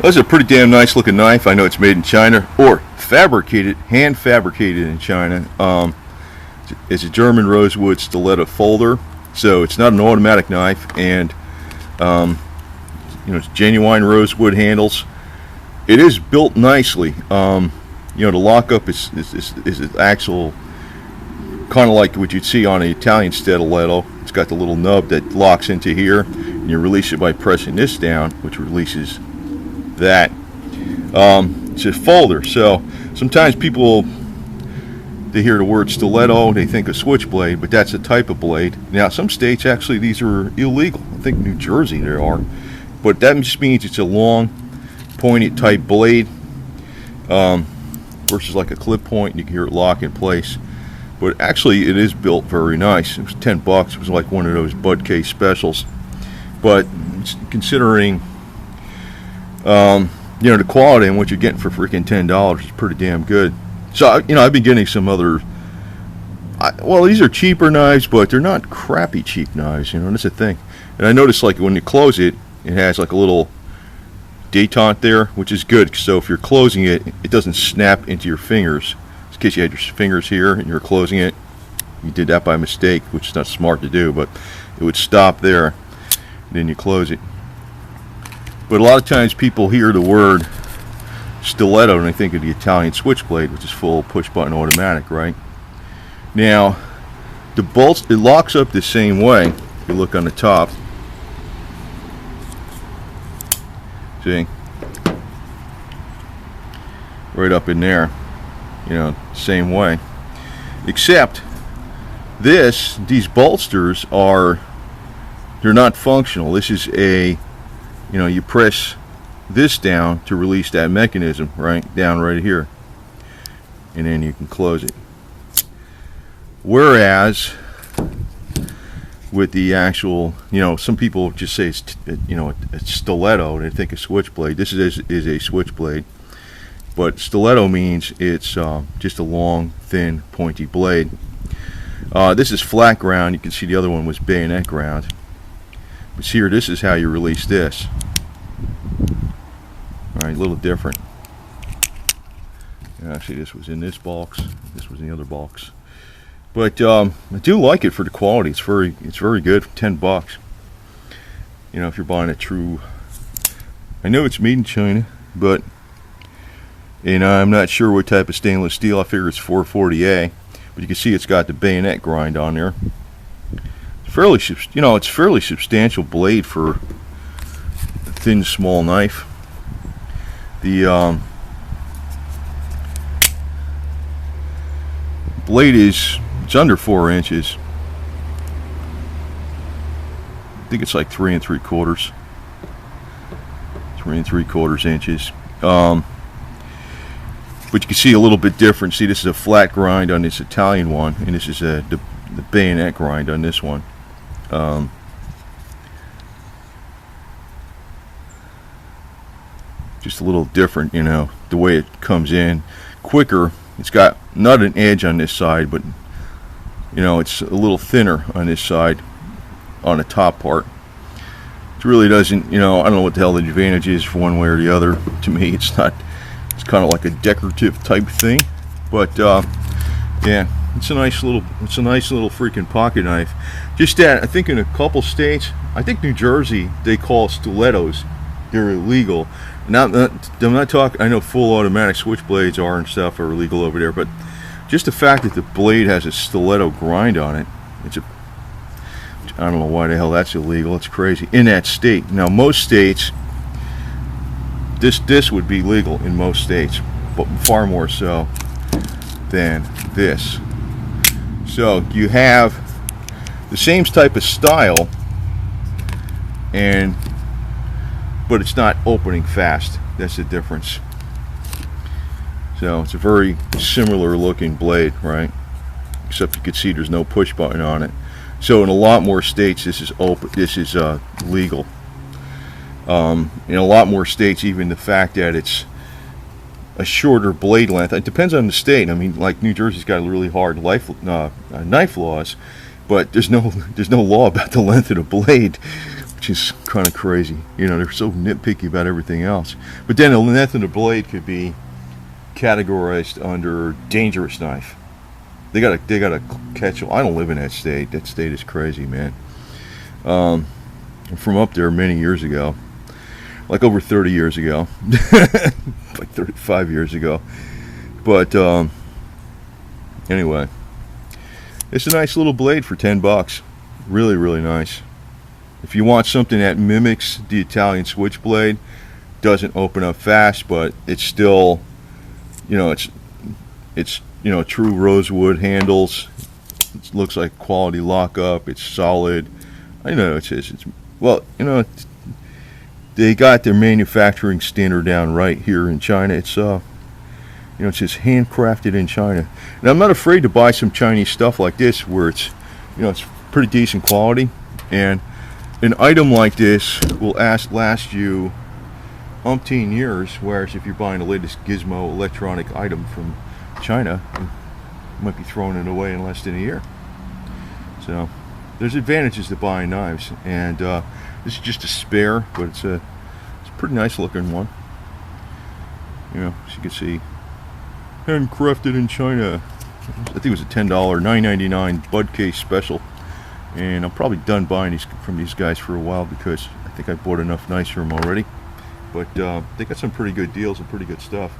That's a pretty damn nice looking knife. I know it's made in China or fabricated, hand fabricated in China. It's a German Rosewood Stiletto folder, so it's not an automatic knife, and it's genuine rosewood handles. It is built nicely. The lockup is actual, kind of like what you'd see on an Italian Stiletto. It's got the little nub that locks into here, and you release it by pressing this down, which releases that. It's a folder, so sometimes people, they hear the word stiletto, they think of switchblade, but that's a type of blade. Now, some states actually these are illegal. I think New Jersey there are, but that just means it's a long, pointed type blade versus like a clip point. You can hear it lock in place. But actually, it is built very nice. It was $10. It was like one of those Bud Case specials. But considering, the quality and what you're getting for freaking $10 is pretty damn good. So, I've been getting some other. These are cheaper knives, but they're not crappy cheap knives. That's the thing. And I noticed, like, when you close it, it has like a little detente there, which is good. So if you're closing it, it doesn't snap into your fingers. In case you had your fingers here and you're closing it, you did that by mistake, which is not smart to do, but it would stop there, and then you close it. But a lot of times people hear the word stiletto and they think of the Italian switchblade, which is full push button automatic, right? Now, the bolts, it locks up the same way. If you look on the top, see, right up in there, same way, except these bolsters they're not functional. This is you press this down to release that mechanism down right here, and then you can close it. Whereas with the actual, some people just say it's a stiletto, they think a switchblade. This is a switchblade. But stiletto means it's just a long, thin, pointy blade. This is flat ground. You can see the other one was bayonet ground. But here, this is how you release this. All right, a little different. Actually, this was in this box. This was in the other box. But I do like it for the quality. It's very good. For $10. If you're buying a true. I know it's made in China, but. I'm not sure what type of stainless steel. I figure it's 440A, but you can see it's got the bayonet grind on there. It's fairly substantial blade for a thin, small knife. The blade it's under 4 inches. I think it's like 3 3/4. 3 3/4 inches. But you can see a little bit different. See, this is a flat grind on this Italian one, and this is the bayonet grind on this one. Just a little different, the way it comes in. Quicker. It's got not an edge on this side, but it's a little thinner on this side, on the top part. It really doesn't, I don't know what the hell the advantage is for one way or the other. To me, it's not. It's kind of like a decorative type thing, but yeah, it's a nice little freaking pocket knife. Just that, I think in a couple states, I think New Jersey, they call stilettos. They're illegal. I'm not talking. I know full automatic switchblades are and stuff are illegal over there, but just the fact that the blade has a stiletto grind on it, I don't know why the hell that's illegal. It's crazy in that state. Now most states. This would be legal in most states, but far more so than this. So you have the same type of style, but it's not opening fast. That's the difference. So it's a very similar looking blade, right? Except you can see there's no push button on it. So in a lot more states, this is open. This is legal. In a lot more states, even the fact that it's a shorter blade length, it depends on the state. I mean, like New Jersey's got really hard knife laws, but there's no law about the length of the blade, which is kind of crazy. You know, they're so nitpicky about everything else. But then the length of the blade could be categorized under dangerous knife. They gotta catch. I don't live in that state. That state is crazy, man. I'm from up there many years ago, like over 30 years ago, like 35 years ago. But anyway, it's a nice little blade for $10. Really, really nice. If you want something that mimics the Italian switchblade, doesn't open up fast, but it's still, you know, it's you know, true rosewood handles. It looks like quality lockup. It's solid. I know it's well, you know, they got their manufacturing standard down right here in China. It's you know, it says handcrafted in China, and I'm not afraid to buy some Chinese stuff like this, where it's, you know, it's pretty decent quality, and an item like this will last you umpteen years, whereas if you're buying the latest gizmo electronic item from China, you might be throwing it away in less than a year. So there's advantages to buying knives, and this is just a spare, but it's a pretty nice looking one. You know, as you can see, handcrafted in China. I think it was a $10, $9.99 bud case special, and I'm probably done buying these from these guys for a while, because I think I bought enough knives from them already. But they got some pretty good deals and pretty good stuff.